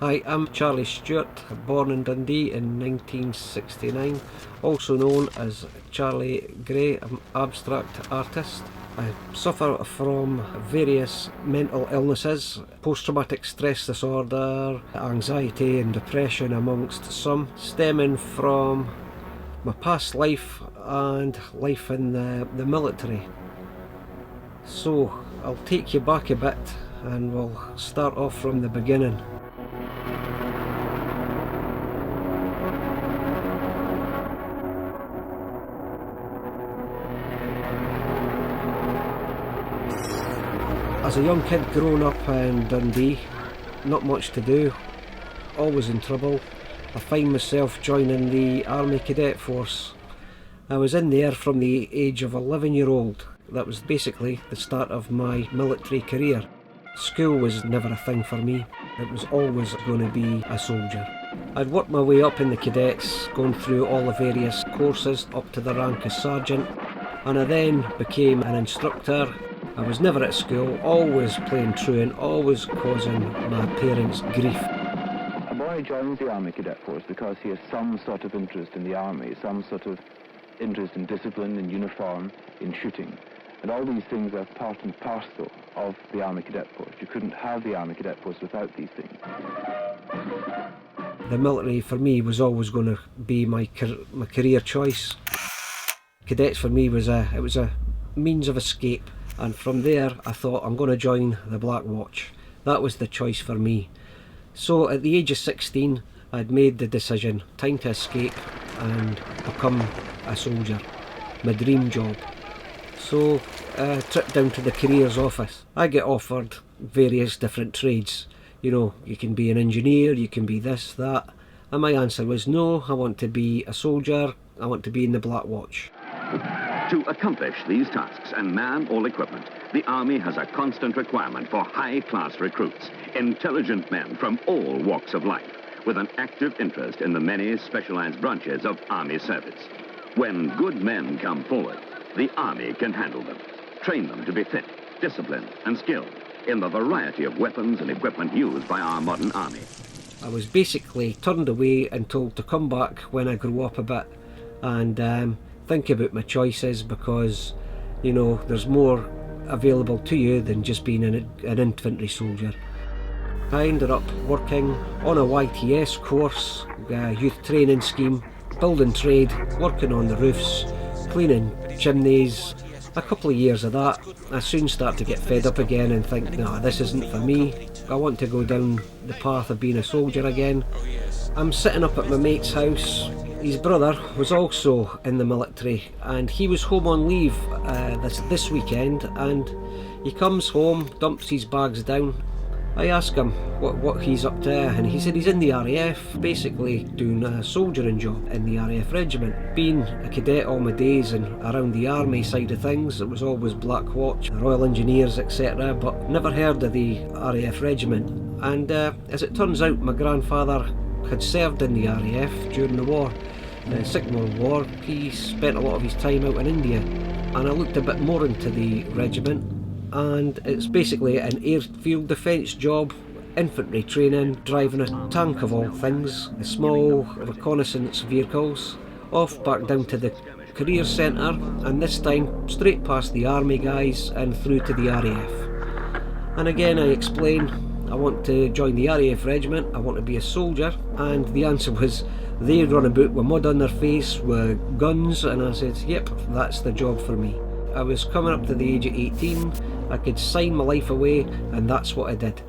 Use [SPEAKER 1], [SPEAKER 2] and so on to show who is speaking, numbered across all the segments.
[SPEAKER 1] Hi, I'm Charlie Stewart, born in Dundee in 1969, also known as Charlie Gray. I'm an abstract artist. I suffer from various mental illnesses, post-traumatic stress disorder, anxiety and depression amongst some, stemming from my past life and life in the military. So I'll take you back a bit and we'll start off from the beginning. As a young kid growing up in Dundee, not much to do, always in trouble, I find myself joining the Army Cadet Force. I was in there from the age of 11-year-old. That was basically the start of my military career. School was never a thing for me. It was always going to be a soldier. I'd worked my way up in the cadets, going through all the various courses up to the rank of sergeant, and I then became an instructor. I was never at school, always playing truant, always causing my parents grief.
[SPEAKER 2] A boy joins the Army Cadet Force because he has some sort of interest in the Army, some sort of interest in discipline, in uniform, in shooting. And all these things are part and parcel of the Army Cadet Force. You couldn't have the Army Cadet Force without these things.
[SPEAKER 1] The military for me was always going to be my career choice. Cadets for me was a means of escape. And from there I thought, I'm going to join the Black Watch. That was the choice for me. So at the age of 16 I'd made the decision, time to escape and become a soldier. My dream job. So I tripped down to the careers office. I get offered various different trades. You know, you can be an engineer, you can be this, that. And my answer was no, I want to be a soldier, I want to be in the Black Watch.
[SPEAKER 3] To accomplish these tasks and man all equipment, the Army has a constant requirement for high-class recruits, intelligent men from all walks of life, with an active interest in the many specialized branches of Army service. When good men come forward, the Army can handle them, train them to be fit, disciplined and skilled in the variety of weapons and equipment used by our modern Army.
[SPEAKER 1] I was basically turned away and told to come back when I grew up a bit and think about my choices, because you know there's more available to you than just being an infantry soldier. I ended up working on a YTS course, a youth training scheme, building trade, working on the roofs, cleaning chimneys. A couple of years of that, I soon start to get fed up again and think, nah, this isn't for me. I want to go down the path of being a soldier again. I'm sitting up at my mate's house. His brother was also in the military and he was home on leave this weekend, and he comes home, dumps his bags down. I ask him what he's up to, and he said he's in the RAF, basically doing a soldiering job in the RAF Regiment. Being a cadet all my days and around the army side of things, it was always Black Watch, Royal Engineers, etc., but never heard of the RAF Regiment. And as it turns out, my grandfather had served in the RAF during the war, the Second World War. He spent a lot of his time out in India, and I looked a bit more into the regiment, and it's basically an airfield defence job, infantry training, driving a tank of all things, the small reconnaissance vehicles, off back down to the career centre, and this time straight past the army guys and through to the RAF. And again I explained, I want to join the RAF regiment, I want to be a soldier, and the answer was they run about with mud on their face, with guns, and I said, yep, that's the job for me. I was coming up to the age of 18, I could sign my life away, and that's what I did.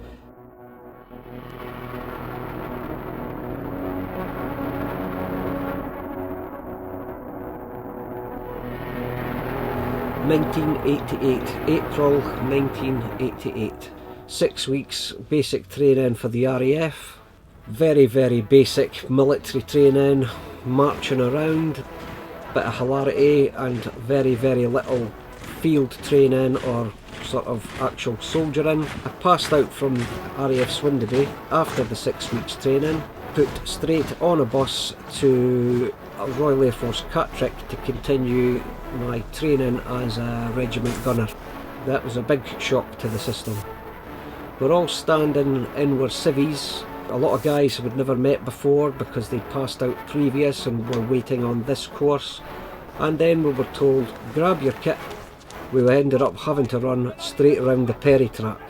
[SPEAKER 1] April 1988. 6 weeks basic training for the RAF. Very, very basic military training, marching around, bit of hilarity and very, very little field training or sort of actual soldiering. I passed out from RAF Swindon after the 6 weeks training, put straight on a bus to Royal Air Force Catterick to continue my training as a regiment gunner. That was a big shock to the system. We're all standing in our civvies A lot of guys we'd never met before because they'd passed out previous and were waiting on this course. And then we were told, grab your kit. We ended up having to run straight around the Perry track.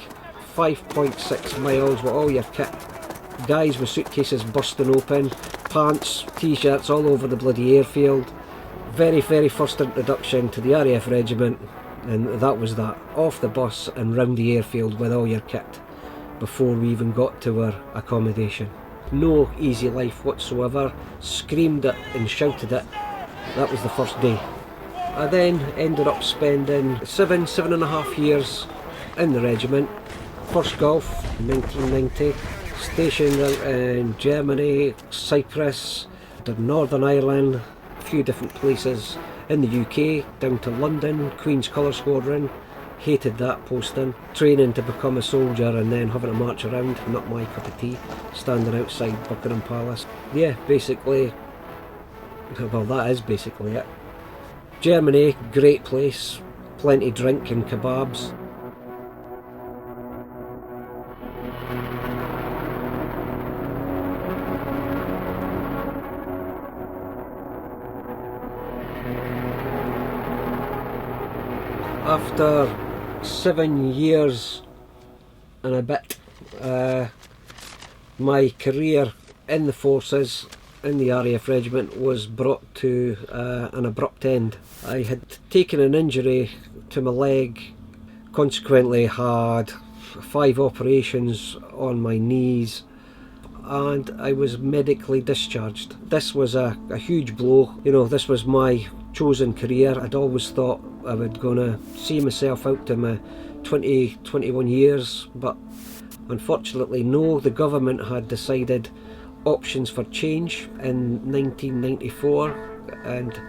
[SPEAKER 1] 5.6 miles with all your kit. Guys with suitcases bursting open, pants, t-shirts all over the bloody airfield. Very, very first introduction to the RAF Regiment, and that was that. Off the bus and round the airfield with all your kit before we even got to our accommodation. No easy life whatsoever. Screamed it and shouted it. That was the first day. I then ended up spending 7.5 years in the regiment. First Gulf, 1990. Stationed in Germany, Cyprus, did Northern Ireland, a few different places in the UK, down to London, Queen's Colour Squadron. Hated that posting. Training to become a soldier and then having to march around, not my cup of tea. Standing outside Buckingham Palace. Yeah, basically, well, that is basically it. Germany, great place, plenty drink and kebabs. After 7 years and a bit, my career in the forces, in the RAF Regiment, was brought to an abrupt end. I had taken an injury to my leg, consequently had 5 operations on my knees, and I was medically discharged. This was a huge blow. You know, this was my chosen career. I'd always thought I was gonna see myself out to my 21 years, but unfortunately no. The government had decided options for change in 1994 and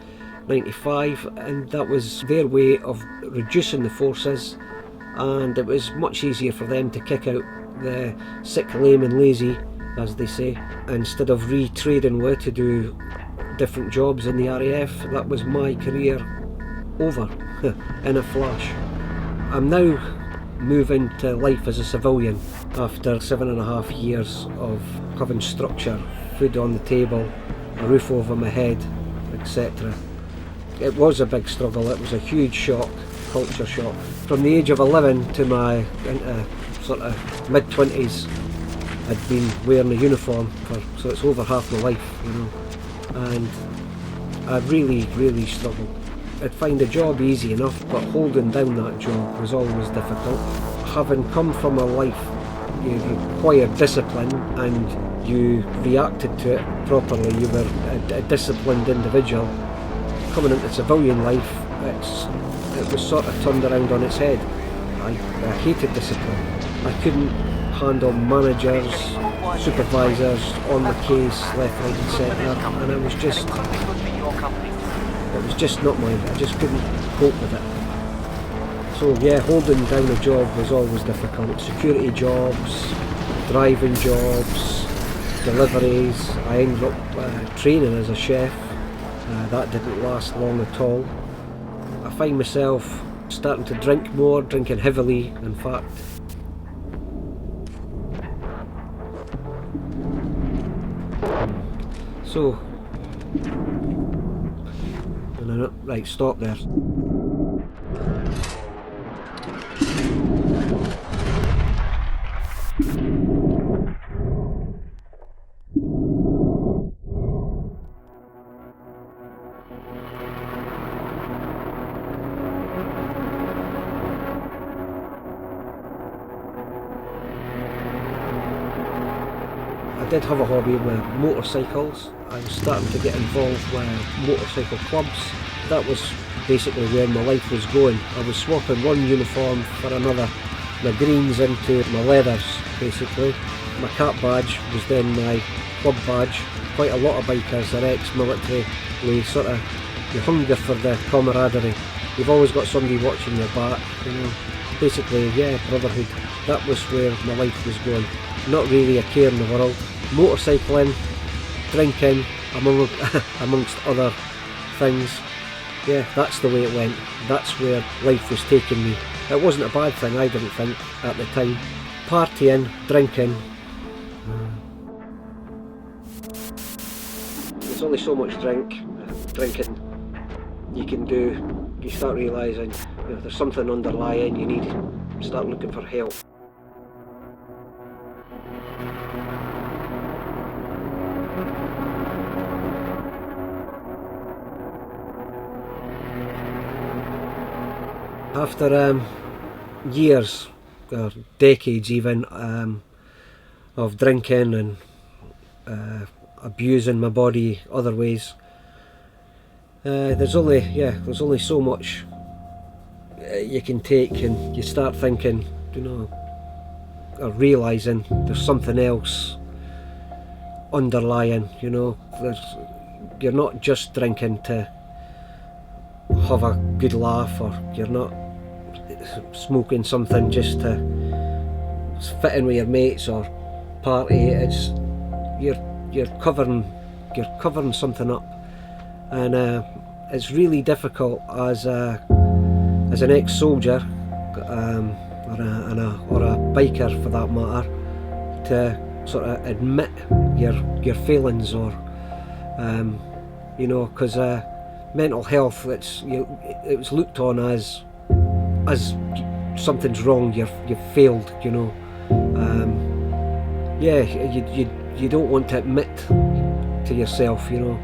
[SPEAKER 1] 95, and that was their way of reducing the forces, and it was much easier for them to kick out the sick, lame and lazy, as they say, instead of retraining with to do different jobs in the RAF. That was my career over in a flash. I'm now moving to life as a civilian after 7.5 years of having structure, food on the table, a roof over my head, etc. It was a big struggle. It was a huge shock, culture shock. From the age of 11 to my sort of mid-20s, I'd been wearing a uniform so it's over half my life, you know, and I really struggled. I'd find a job easy enough, but holding down that job was always difficult. Having come from a life, you acquired discipline and you reacted to it properly. You were a disciplined individual. Coming into civilian life, it was sort of turned around on its head. I hated discipline. I couldn't handle managers, supervisors on the case, left, right and centre, and it was just not mine. I just couldn't cope with it. So yeah, holding down a job was always difficult. Security jobs, driving jobs, deliveries. I ended up training as a chef. That didn't last long at all. I find myself starting to drink more, drinking heavily in fact. So, right, stop there. I did have a hobby with motorcycles. I was starting to get involved with motorcycle clubs. That was basically where my life was going. I was swapping one uniform for another. My greens into my leathers, basically. My cap badge was then my club badge. Quite a lot of bikers are ex-military. You hunger for the camaraderie. You've always got somebody watching your back, you know. Basically, yeah, brotherhood. That was where my life was going. Not really a care in the world. Motorcycling, drinking, amongst other things. Yeah, that's the way it went. That's where life was taking me. It wasn't a bad thing, I didn't think, at the time. Partying, drinking, there's only so much drinking you can do. You start realising, you know, there's something underlying, you need to start looking for help. After years, or decades even, of drinking and abusing my body other ways, there's only so much you can take, and you start thinking, you know, or realising there's something else underlying. You know, you're not just drinking to have a good laugh, or you're not smoking something just to fit in with your mates or party. It's you're covering something up, and it's really difficult as an ex-soldier or a biker for that matter to sort of admit your failings, or you know, because mental health, it was looked on as something's wrong, you've failed, you know. You don't want to admit to yourself, you know,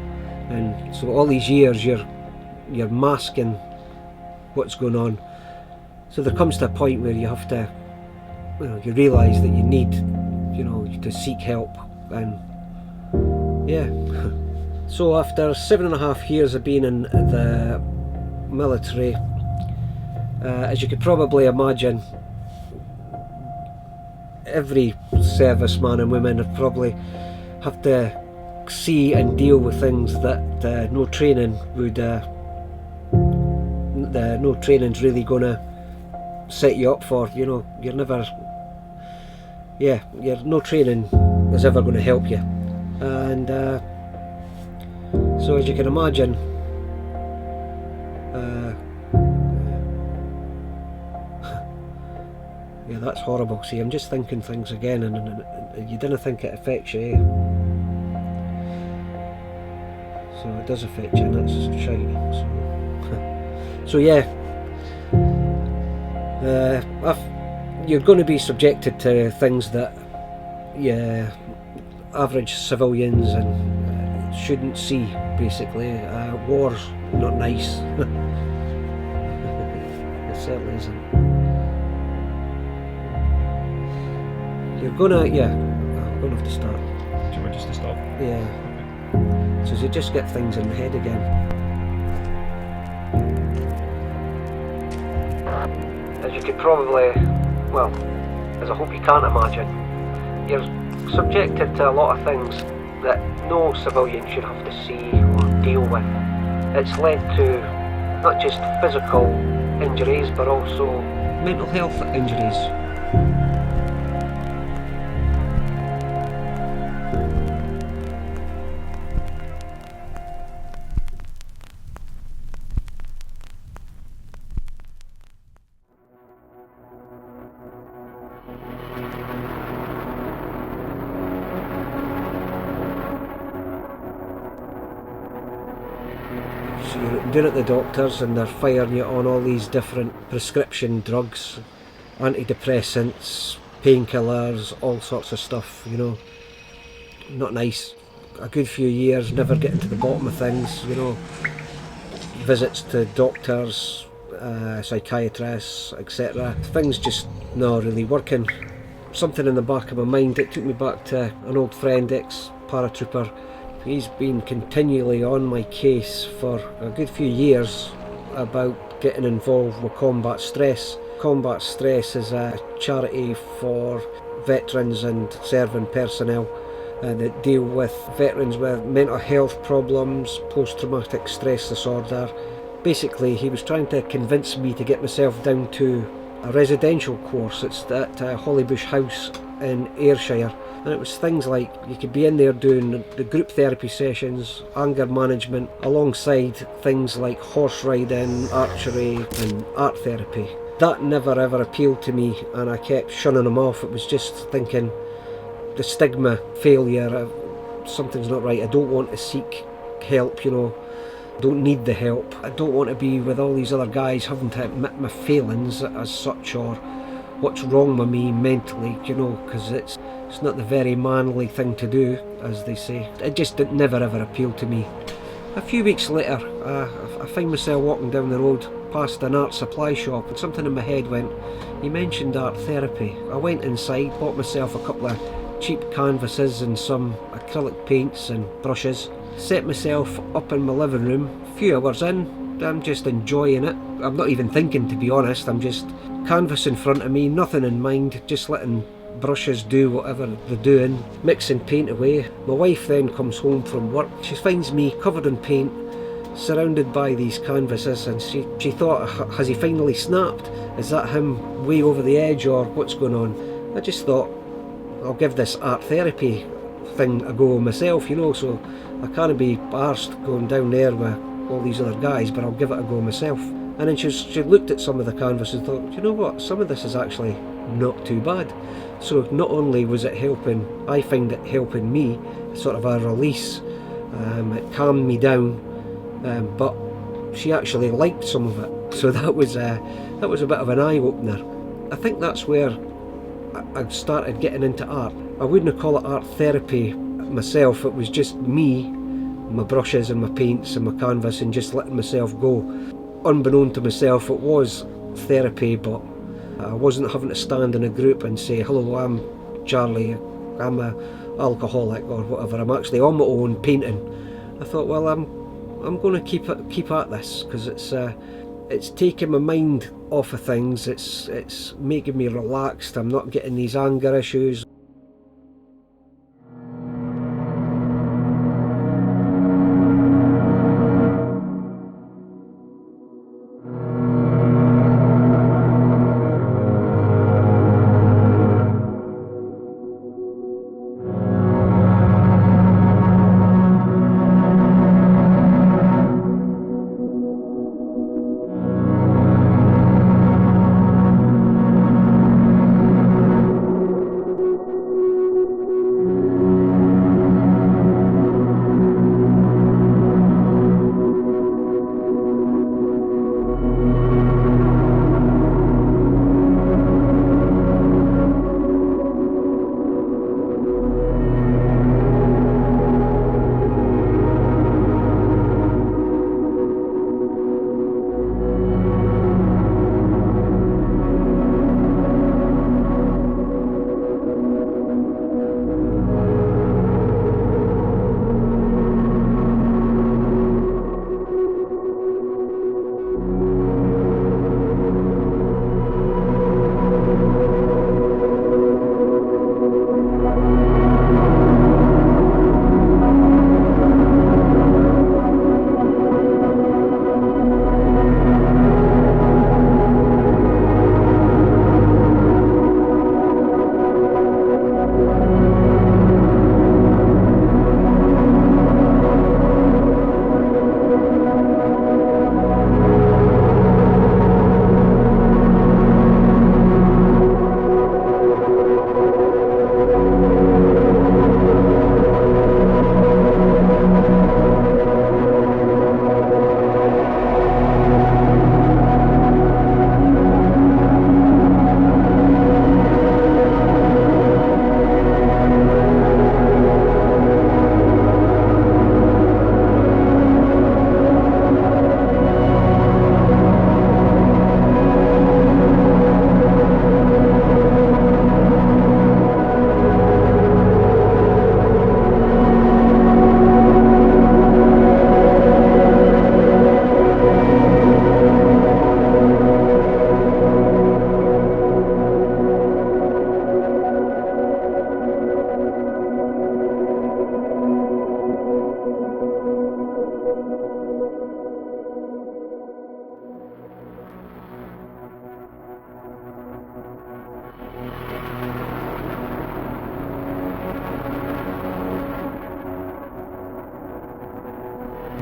[SPEAKER 1] and so all these years you're masking what's going on. So there comes to a point where you have to, you know, you realise that you need, you know, to seek help, and yeah. So after 7.5 years of being in the military, as you could probably imagine, every serviceman and women have probably have to see and deal with things that no training would. No training's really gonna set you up for. You know, you're never. Yeah, no training is ever going to help you, and so as you can imagine. Yeah, that's horrible. See, I'm just thinking things again, and you didn't think it affects you, eh? So it does affect you, and that's shite. So yeah, you're going to be subjected to things that average civilians and shouldn't see. Basically, war's not nice. It certainly isn't. I'm gonna have to start.
[SPEAKER 4] Do you want us to stop?
[SPEAKER 1] Yeah. So you just get things in the head again. As you could probably, well, as I hope you can't imagine, you're subjected to a lot of things that no civilian should have to see or deal with. It's led to not just physical injuries, but also mental health injuries. So you're down at the doctors and they're firing you on all these different prescription drugs, antidepressants, painkillers, all sorts of stuff, you know. Not nice. A good few years never getting to the bottom of things, you know. Visits to doctors, psychiatrists, etc. Things just not really working. Something in the back of my mind, it took me back to an old friend, ex-paratrooper. He's been continually on my case for a good few years about getting involved with Combat Stress. Combat Stress is a charity for veterans and serving personnel that deal with veterans with mental health problems, post-traumatic stress disorder. Basically, he was trying to convince me to get myself down to a residential course. It's at Hollybush House in Ayrshire. And it was things like you could be in there doing the group therapy sessions, anger management, alongside things like horse riding, archery and art therapy. That never ever appealed to me, and I kept shunning them off. It was just thinking the stigma, failure, something's not right. I don't want to seek help, you know. Don't need the help. I don't want to be with all these other guys having to admit my failings as such, or what's wrong with me mentally, you know, because it's not the very manly thing to do, as they say. It just never ever appealed to me. A few weeks later, I find myself walking down the road past an art supply shop, and something in my head went, he mentioned art therapy. I went inside, bought myself a couple of cheap canvases and some acrylic paints and brushes, set myself up in my living room. A few hours in, I'm just enjoying it. I'm not even thinking, to be honest. I'm just canvas in front of me, nothing in mind, just letting brushes do whatever they're doing, mixing paint away. My wife then comes home from work. She finds me covered in paint, surrounded by these canvases, and she thought, has he finally snapped? Is that him way over the edge, or what's going on? I just thought, I'll give this art therapy thing a go myself, you know, so I can't be arsed going down there with all these other guys, but I'll give it a go myself. And then she looked at some of the canvases and thought, you know what, some of this is actually not too bad. So not only was it helping, I find it helping me, sort of a release, it calmed me down, but she actually liked some of it. So that was a bit of an eye-opener. I think that's where I started getting into art. I wouldn't call it art therapy myself, it was just me, my brushes and my paints and my canvas, and just letting myself go. Unbeknown to myself, it was therapy, but I wasn't having to stand in a group and say, hello, I'm Charlie, I'm an alcoholic or whatever. I'm actually on my own painting. I thought, well, I'm going to keep at this, because it's taking my mind off of things. It's making me relaxed. I'm not getting these anger issues.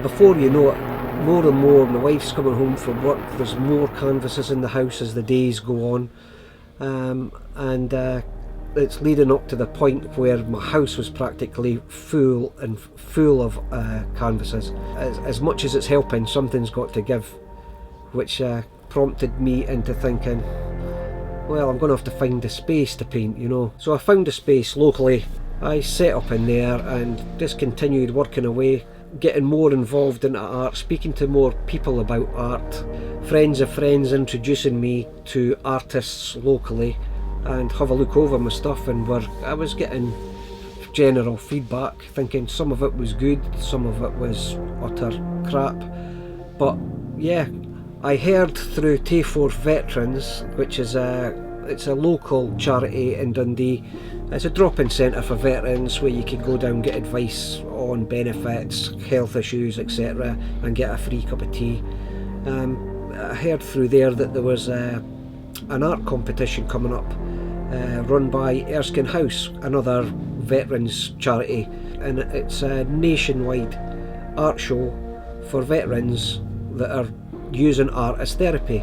[SPEAKER 1] Before you know it, more and more, my wife's coming home from work, there's more canvases in the house as the days go on, and it's leading up to the point where my house was practically full of canvases. As much as it's helping, something's got to give, which prompted me into thinking, well, I'm going to have to find a space to paint, you know. So I found a space locally. I set up in there and just continued working away, getting more involved in art, speaking to more people about art, friends of friends introducing me to artists locally, and have a look over my stuff, and I was getting general feedback, thinking some of it was good, some of it was utter crap. But yeah, I heard through T4 Veterans, which is it's a local charity in Dundee. It's a drop-in centre for veterans where you can go down, get advice on benefits, health issues, etc., and get a free cup of tea. I heard through there that there was an art competition coming up, run by Erskine House, another veterans charity, and it's a nationwide art show for veterans that are using art as therapy.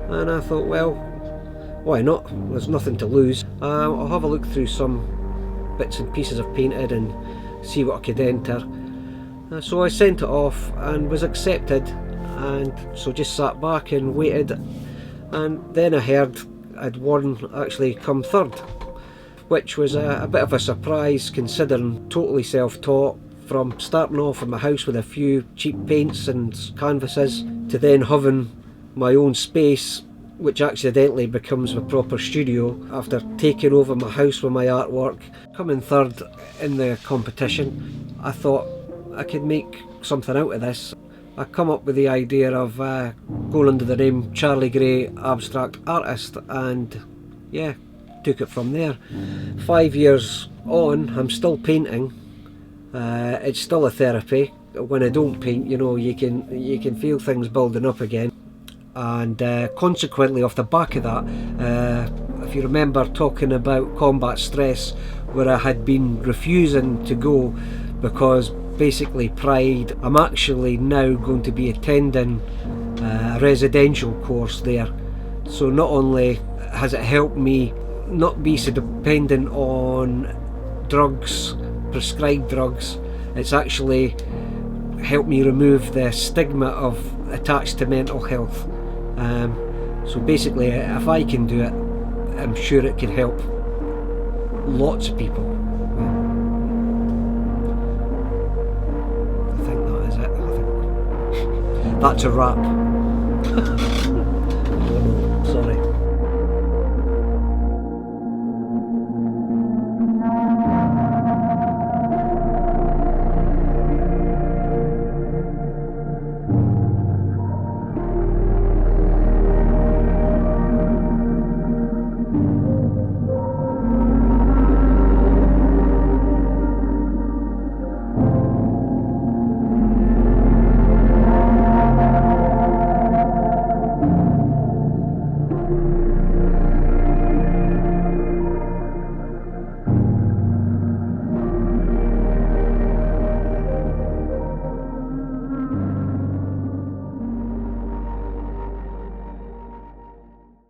[SPEAKER 1] And I thought, well, why not? There's nothing to lose. I'll have a look through some bits and pieces I've painted and see what I could enter. So I sent it off and was accepted, and so just sat back and waited, and then I heard I'd won, actually come third, which was a bit of a surprise considering totally self-taught, from starting off in my house with a few cheap paints and canvases to then having my own space, which accidentally becomes a proper studio after taking over my house with my artwork. Coming third in the competition, I thought I could make something out of this. I come up with the idea of going under the name Charlie Gray Abstract Artist, and yeah, took it from there. 5 years on, I'm still painting. It's still a therapy. When I don't paint, you know, you can feel things building up again. And consequently, off the back of that, if you remember talking about combat stress, where I had been refusing to go because basically pride, I'm actually now going to be attending a residential course there. So not only has it helped me not be so dependent on drugs, prescribed drugs, it's actually helped me remove the stigma of attached to mental health. So basically, if I can do it, I'm sure it can help lots of people. I think that is it. I think that's a wrap.